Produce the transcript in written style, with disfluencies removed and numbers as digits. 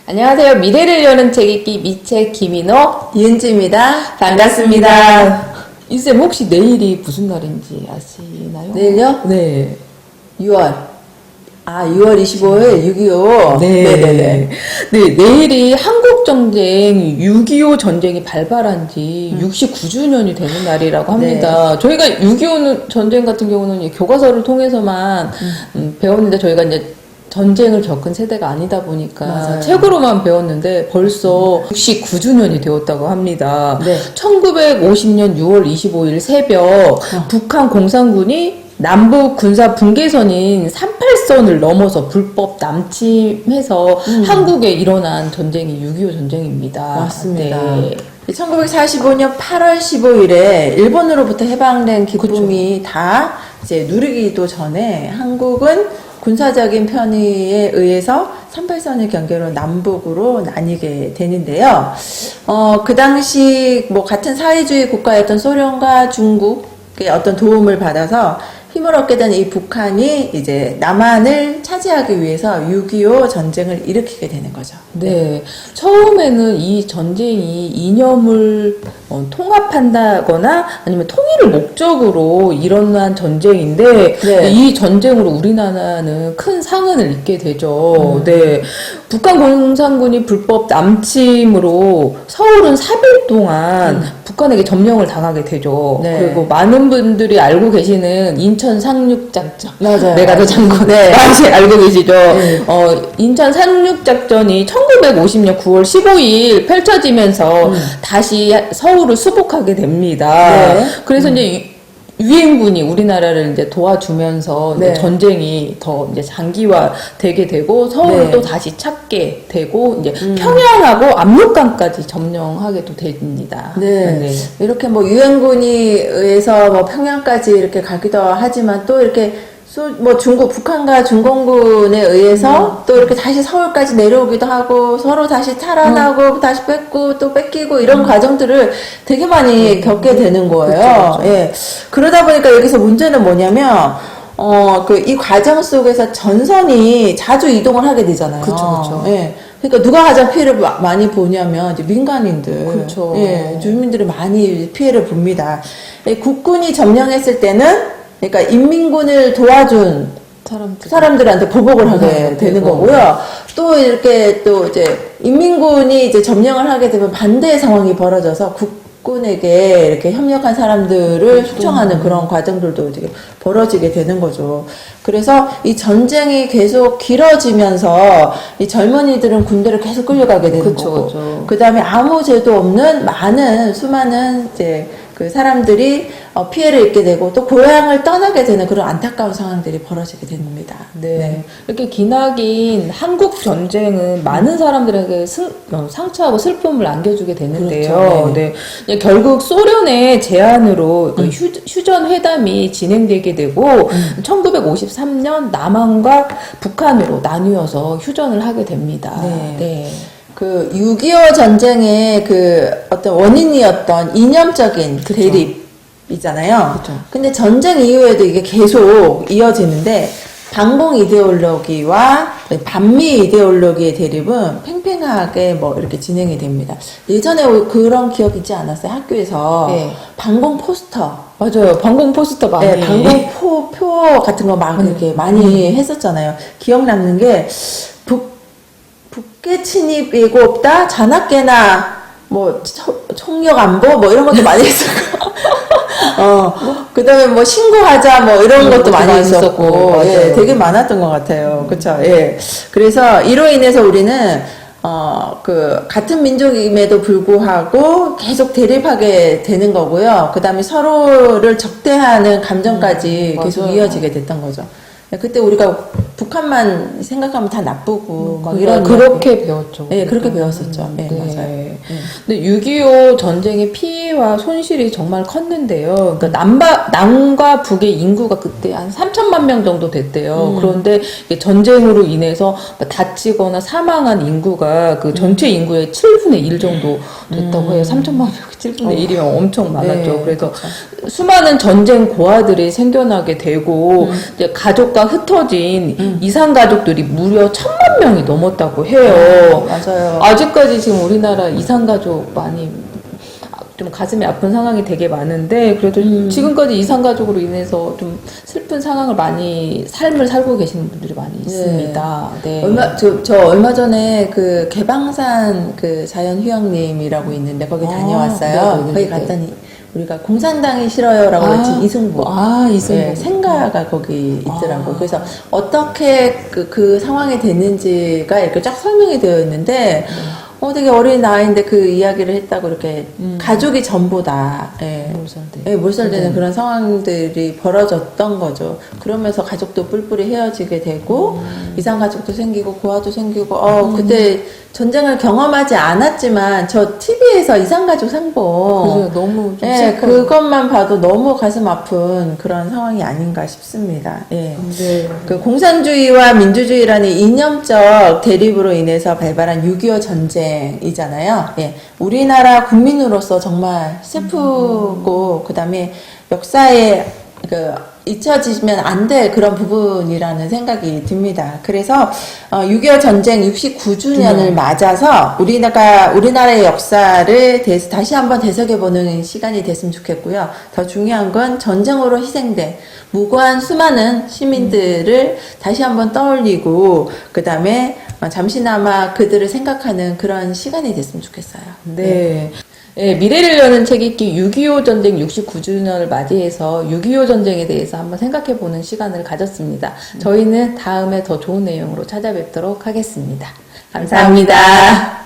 안녕하세요. 미래를 여는 책 읽기 미책 김인호 이은지입니다. 반갑습니다. 이쌤 혹시 내일이 무슨 날인지 아시나요? 내일요? 네. 6월. 6월 25일 6.25. 네. 네네네. 네, 내일이 한국전쟁 6.25 전쟁이 발발한 지 69주년이 되는 날이라고 합니다. 저희가 6.25 전쟁 같은 경우는 교과서를 통해서만 배웠는데 저희가 이제 전쟁을 겪은 세대가 아니다 보니까 맞아요. 책으로만 배웠는데 벌써 69주년이 되었다고 합니다. 네. 1950년 6월 25일 새벽 북한 공산군이 남북 군사 분계선인 38선을 넘어서 불법 남침해서 한국에 일어난 전쟁이 6.25 전쟁입니다. 맞습니다. 네. 1945년 8월 15일에 일본으로부터 해방된 기쁨이 다 이제 누리기도 전에 한국은 군사적인 편의에 의해서 38선을 경계로 남북으로 나뉘게 되는데요. 그 당시 뭐 같은 사회주의 국가였던 소련과 중국의 어떤 도움을 받아서 힘을 얻게 된 이 북한이 이제 남한을 차지하기 위해서 6.25 전쟁을 일으키게 되는 거죠. 네. 처음에는 이 전쟁이 이념을 통합한다거나 아니면 통일을 목적으로 일어난 전쟁인데 네. 이 전쟁으로 우리나라는 큰 상흔을 입게 되죠. 네. 북한 공산군이 불법 남침으로 서울은 3일 동안 북한에게 점령을 당하게 되죠. 네. 그리고 많은 분들이 알고 계시는 인천 상륙작전. 맞아요. 메가더 장군. 네. 많이 알고 계시죠. 네. 인천 상륙작전이 1950년 9월 15일 펼쳐지면서 다시 서울을 수복하게 됩니다. 네. 그래서 이제 유엔군이 우리나라를 이제 도와주면서 네. 이제 전쟁이 더 이제 장기화되게 되고 서울을 네. 또 다시 찾게 되고 이제 평양하고 압록강까지 점령하게도 됩니다. 네. 이렇게 뭐 유엔군이 의해서 뭐 평양까지 이렇게 가기도 하지만 또 이렇게 뭐 북한과 중공군에 의해서 또 이렇게 다시 서울까지 내려오기도 하고 서로 다시 탈환하고 다시 뺏고 또 뺏기고 이런 과정들을 되게 많이 겪게 되는 거예요. 그쵸. 예. 그러다 보니까 여기서 문제는 뭐냐면 이 과정 속에서 전선이 자주 이동을 하게 되잖아요. 그쵸. 예. 그러니까 누가 가장 피해를 많이 보냐면 이제 민간인들, 그쵸. 예, 주민들이 많이 피해를 봅니다. 예, 국군이 점령했을 때는 그러니까 인민군을 도와준 사람들한테 보복을 하게 되는 거고요. 또 이렇게 또 이제 인민군이 이제 점령을 하게 되면 반대의 상황이 벌어져서 국군에게 이렇게 협력한 사람들을 추청하는 그런 과정들도 되게 벌어지게 되는 거죠. 그래서 이 전쟁이 계속 길어지면서 이 젊은이들은 군대를 계속 끌려가게 되는 거고, 그 다음에 아무 죄도 없는 수많은 이제 그 사람들이 피해를 입게 되고 또 고향을 떠나게 되는 그런 안타까운 상황들이 벌어지게 됩니다. 네. 이렇게 기나긴 한국 전쟁은 많은 사람들에게 상처하고 슬픔을 안겨주게 되는데요. 그렇죠. 네. 이제 결국 소련의 제안으로 그 휴전 회담이 진행되게 되고 1953년 남한과 북한으로 나뉘어서 휴전을 하게 됩니다. 네. 그 6.25 전쟁의 그 어떤 원인이었던 이념적인 대립이잖아요. 그쵸. 근데 전쟁 이후에도 이게 계속 이어지는데 반공 이데올로기와 반미 이데올로기의 대립은 팽팽하게 뭐 이렇게 진행이 됩니다. 예전에 그런 기억 있지 않았어요? 학교에서 네. 반공 포스터. 맞아요. 반공 포스터 많이. 네, 반공 표 같은 거 막 이렇게 많이 했었잖아요. 기억 남는 게 북계 침입 예고없다, 잔악계나 뭐 총력 안보 뭐 이런 것도 많이 했었고, 그다음에 뭐 신고하자 뭐 이런 것도 많이 있었고, 예, 되게 많았던 것 같아요. 그렇죠. 예. 그래서 이로 인해서 우리는 같은 민족임에도 불구하고 계속 대립하게 되는 거고요. 그다음에 서로를 적대하는 감정까지 계속 이어지게 됐던 거죠. 그때 우리가 북한만 생각하면 다 나쁘고 막 이런 그렇게 배웠죠. 네, 그렇게 배웠었죠. 네, 네. 맞아요. 근데 6.25 전쟁의 피해와 손실이 정말 컸는데요. 그러니까 남과 북의 인구가 그때 한 3천만 명 정도 됐대요. 그런데 전쟁으로 인해서 다치거나 사망한 인구가 그 전체 인구의 7분의 1 정도 됐다고 해요. 3천만 명 7분의 1이면 엄청 많았죠. 네, 그래서 그렇죠. 수많은 전쟁 고아들이 생겨나게 되고 이제 가족과 인구가 흩어진 이산 가족들이 무려 1,000만 명이 넘었다고 해요. 맞아요. 아직까지 지금 우리나라 이산 가족 많이 좀 가슴이 아픈 상황이 되게 많은데 그래도 지금까지 이산 가족으로 인해서 좀 슬픈 상황을 많이 삶을 살고 계시는 분들이 많이 있습니다. 네. 저 얼마 전에 그 개방산 그 자연휴양림이라고 있는데 거기 다녀왔어요. 네네네. 거기 갔더니 우리가 공산당이 싫어요라고 했지 이승복. 이승복. 예, 생가가 거기 있더라고. 그래서 어떻게 그 상황이 됐는지가 이렇게 쫙 설명이 되어 있는데, 되게 어린 나이인데 그 이야기를 했다고 이렇게 가족이 전부다. 예. 몰살되는 그런 상황들이 벌어졌던 거죠. 그러면서 가족도 뿔뿔이 헤어지게 되고, 이산가족도 생기고, 고아도 생기고, 그때 전쟁을 경험하지 않았지만, 저 TV에서 이산가족 상봉. 그죠. 너무 좀 예, 슬퍼요. 그것만 봐도 너무 가슴 아픈 그런 상황이 아닌가 싶습니다. 예. 네. 그 공산주의와 민주주의라는 이념적 대립으로 인해서 발발한 6.25 전쟁이잖아요. 예. 우리나라 국민으로서 정말 슬프고, 그 다음에 역사에 잊혀지면 안 될 그런 부분이라는 생각이 듭니다. 그래서 6.25 전쟁 69주년을 맞아서 우리나라의 역사를 다시 한번 되새겨보는 시간이 됐으면 좋겠고요. 더 중요한 건 전쟁으로 희생된 무고한 수많은 시민들을 다시 한번 떠올리고 그 다음에 잠시나마 그들을 생각하는 그런 시간이 됐으면 좋겠어요. 네. 네, 미래를 여는 책 읽기 6.25 전쟁 69주년을 맞이해서 6.25 전쟁에 대해서 한번 생각해보는 시간을 가졌습니다. 저희는 다음에 더 좋은 내용으로 찾아뵙도록 하겠습니다. 감사합니다.